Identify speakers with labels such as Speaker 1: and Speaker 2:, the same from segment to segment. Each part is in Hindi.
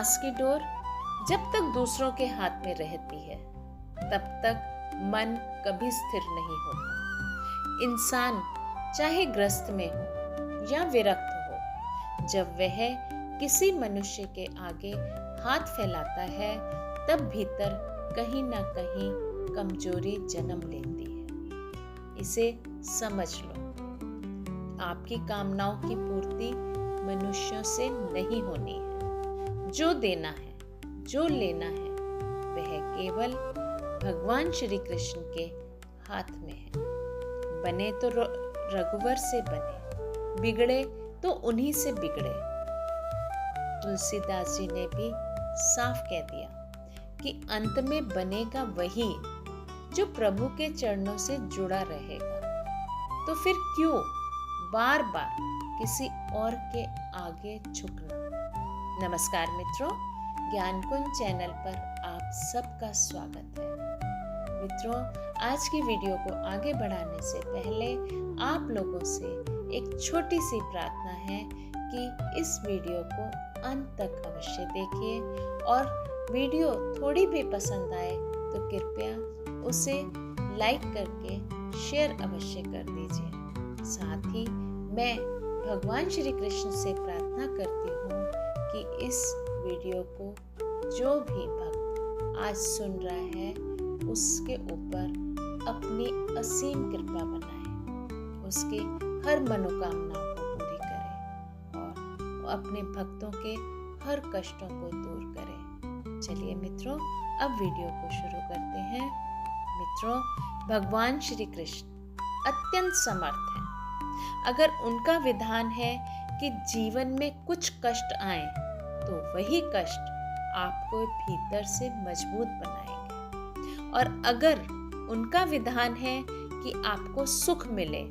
Speaker 1: सांस की डोर जब तक दूसरों के हाथ में रहती है, तब तक मन कभी स्थिर नहीं होता। इंसान चाहे ग्रस्त में हो या विरक्त हो, जब वह किसी मनुष्य के आगे हाथ फैलाता है, तब भीतर कहीं ना कहीं कमजोरी जन्म लेती है। इसे समझ लो। आपकी कामनाओं की पूर्ति मनुष्यों से नहीं होनी है। जो देना है, जो लेना है, वह केवल भगवान श्री कृष्ण के हाथ में है। बने तो रघुवर से बने, बिगड़े तो उन्हीं से बिगड़े। तुलसीदास जी ने भी साफ कह दिया कि अंत में बनेगा वही जो प्रभु के चरणों से जुड़ा रहेगा। तो फिर क्यों बार बार किसी और के आगे झुकना। नमस्कार मित्रों, ज्ञान कुंज चैनल पर आप सबका स्वागत है। मित्रों, आज की वीडियो को आगे बढ़ाने से पहले आप लोगों से एक छोटी सी प्रार्थना है कि इस वीडियो को अंत तक अवश्य देखिए और वीडियो थोड़ी भी पसंद आए तो कृपया उसे लाइक करके शेयर अवश्य कर दीजिए। साथ ही मैं भगवान श्री कृष्ण से प्रार्थना करती हूँ कि इस वीडियो को जो भी भक्त आज सुन रहा है उसके ऊपर अपनी असीम कृपा बनाए, उसकी हर मनोकामनाओं को पूरी करे और अपने भक्तों के हर कष्टों को दूर करे। चलिए मित्रों, अब वीडियो को शुरू करते हैं। मित्रों, भगवान श्री कृष्ण अत्यंत समर्थ हैं। अगर उनका विधान है कि जीवन में कुछ कष्ट आए, तो वही कष्ट आपको भीतर से मजबूत बनाएंगे। और अगर उनका विधान है कि आपको सुख मिले,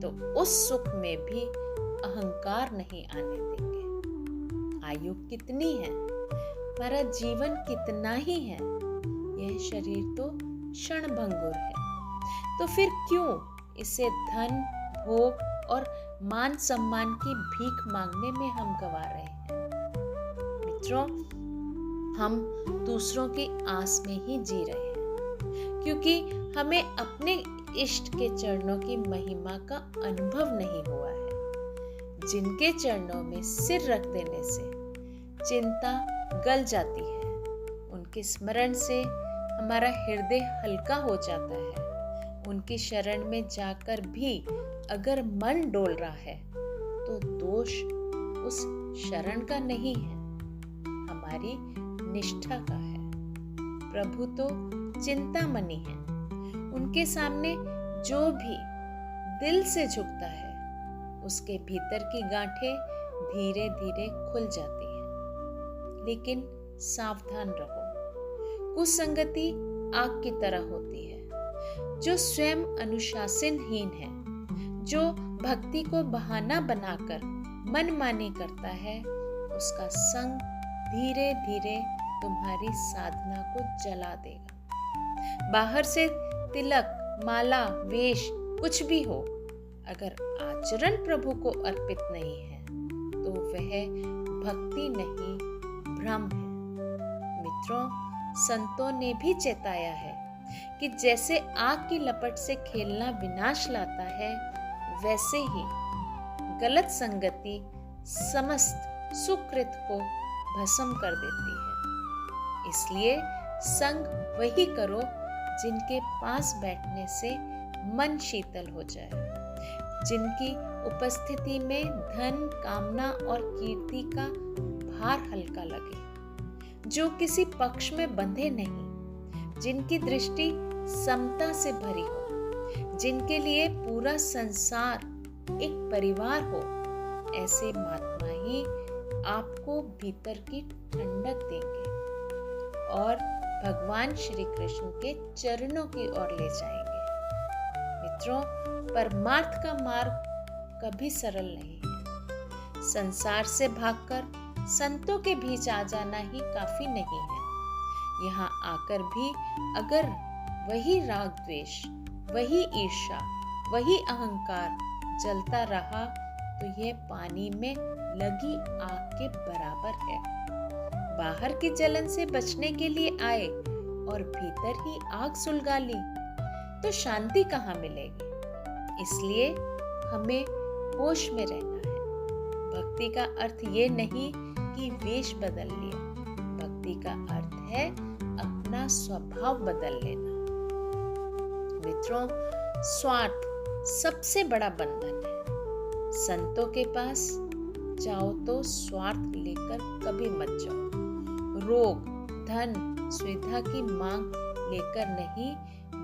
Speaker 1: तो उस सुख में भी अहंकार नहीं आने देंगे। आयु कितनी है, हमारा जीवन कितना ही है, यह शरीर तो क्षणभंगुर है। तो फिर क्यों इसे धन, भोग और मान सम्मान की भीख मांगने में हम गवा रहे हैं। मित्रों, हम दूसरों की आस में ही जी रहे हैं, क्योंकि हमें अपने इष्ट के चरणों की महिमा का अनुभव नहीं हुआ है। जिनके चरणों में सिर रख देने से चिंता गल जाती है, उनके स्मरण से हमारा हृदय हल्का हो जाता है। उनकी शरण में जाकर भी अगर मन डोल रहा है, तो दोष उस शरण का नहीं है, हमारी निष्ठा का है। प्रभु तो चिंतामणि है। उनके सामने जो भी दिल से झुकता है, उसके भीतर की गांठें धीरे धीरे खुल जाती हैं। लेकिन सावधान रहो, कुसंगति आग की तरह होती है। जो स्वयं अनुशासनहीन है, जो भक्ति को बहाना बनाकर मनमानी करता है, उसका संग धीरे धीरे तुम्हारी साधना को जला देगा। बाहर से तिलक, माला, वेश कुछ भी हो, अगर आचरण प्रभु को अर्पित नहीं है, तो वह भक्ति नहीं, भ्रम है। मित्रों, संतों ने भी चेताया है कि जैसे आग की लपट से खेलना विनाश लाता है, वैसे ही गलत संगति समस्त सुकृत को भस्म कर देती है। इसलिए संग वही करो जिनके पास बैठने से मन शीतल हो जाए, जिनकी उपस्थिति में धन, कामना और कीर्ति का भार हल्का लगे, जो किसी पक्ष में बंधे नहीं, जिनकी दृष्टि समता से भरी हो, जिनके लिए पूरा संसार एक परिवार हो। ऐसे महात्मा ही आपको भीतर की ठंडक देंगे और भगवान श्री कृष्ण के चरणों की ओर ले जाएंगे। मित्रों, परमार्थ का मार्ग कभी सरल नहीं है। संसार से भागकर संतों के बीच आ जाना ही काफी नहीं है। यहाँ आकर भी अगर वही राग द्वेष, वही ईर्ष्या, वही अहंकार जलता रहा, तो यह पानी में लगी आग के बराबर है। बाहर की जलन से बचने के लिए आए और भीतर ही आग सुलगा ली, तो शांति कहाँ मिलेगी। इसलिए हमें होश में रहना है। भक्ति का अर्थ ये नहीं कि वेश बदल लिया। भक्ति का अर्थ है अपना स्वभाव बदल लेना। मित्रों, स्वार्थ सबसे बड़ा बंधन है। संतों के पास जाओ तो स्वार्थ लेकर कभी मत जाओ। रोग, धन, सुविधा की मांग लेकर नहीं,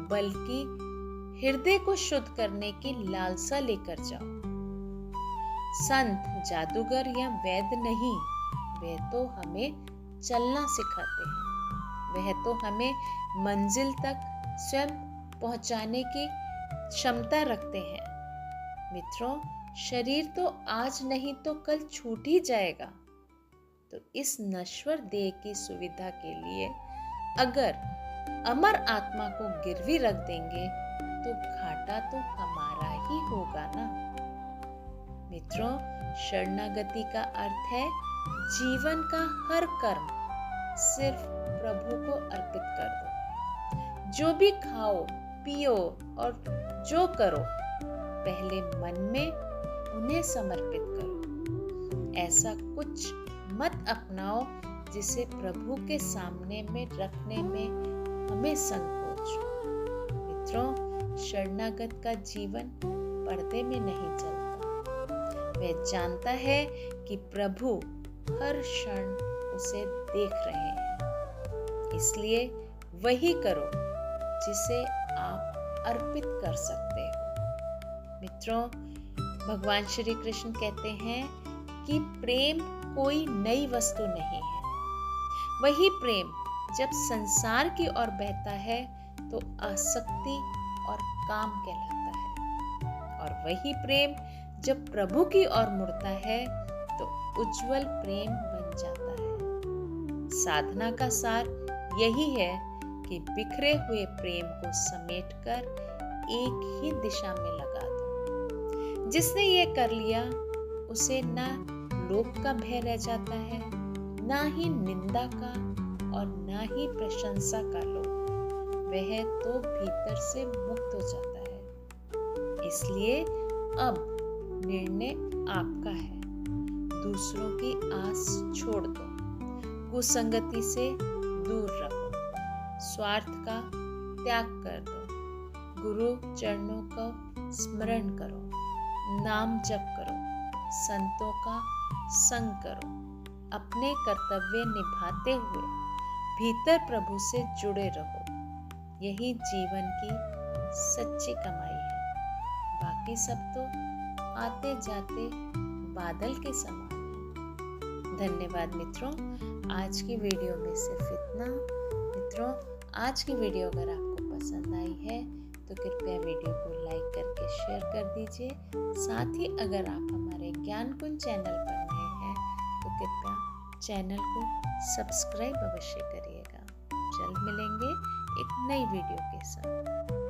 Speaker 1: बल्कि हृदय को शुद्ध करने की लालसा लेकर जाओ। संत जादूगर या वैद्य नहीं, वे तो हमें चलना सिखाते हैं। वह तो हमें मंजिल तक स्वयं पहुंचाने की क्षमता रखते हैं। मित्रों, शरीर तो आज नहीं तो कल छूट ही जाएगा। तो इस नश्वर देह की सुविधा के लिए अगर अमर आत्मा को गिरवी रख देंगे तो घाटा तो हमारा ही होगा ना। मित्रों, शरणागति का अर्थ है जीवन का हर कर्म सिर्फ प्रभु को अर्पित कर दो। जो भी खाओ, पियो और जो करो, पहले मन में उन्हें समर्पित करो। ऐसा कुछ मत अपनाओ जिसे प्रभु के सामने में रखने में हमें संकोच हो। मित्रों, शरणागत का जीवन पर्दे में नहीं चलता। वह जानता है कि प्रभु हर क्षण उसे देख रहे हैं। इसलिए वही करो जिसे आप अर्पित कर सकते हो। मित्रों, भगवान श्री कृष्ण कहते हैं कि प्रेम कोई नई वस्तु नहीं है। वही प्रेम जब संसार की ओर बहता है तो आसक्ति और काम कहलाता है, और वही प्रेम जब प्रभु की ओर मुड़ता है तो उज्जवल प्रेम बन जाता है। साधना का सार यही है कि बिखरे हुए प्रेम को समेटकर एक ही दिशा में लगा दो। जिसने ये कर लिया उसे ना लोक का भय रह जाता है, ना ही निंदा का और ना ही प्रशंसा का लोभ। वह तो भीतर से मुक्त हो जाता है। इसलिए अब निर्णय आपका है। दूसरों की आस छोड़ दो, कुसंगति से दूर रहो, स्वार्थ का त्याग कर दो, गुरु चरणों का स्मरण करो, नाम जप करो, संतों का संग करो, अपने कर्तव्य निभाते हुए भीतर प्रभु से जुड़े रहो। यही जीवन की सच्ची कमाई है। बाकी सब तो आते जाते बादल के समान है। धन्यवाद मित्रों, आज की वीडियो में सिर्फ इतना। मित्रों, आज की वीडियो अगर आपको पसंद आई है तो कृपया वीडियो को लाइक करके शेयर कर दीजिए। साथ ही अगर आप हमारे ज्ञान कुंज चैनल पर नए हैं तो कृपया चैनल को सब्सक्राइब अवश्य करिएगा। जल्द मिलेंगे एक नई वीडियो के साथ।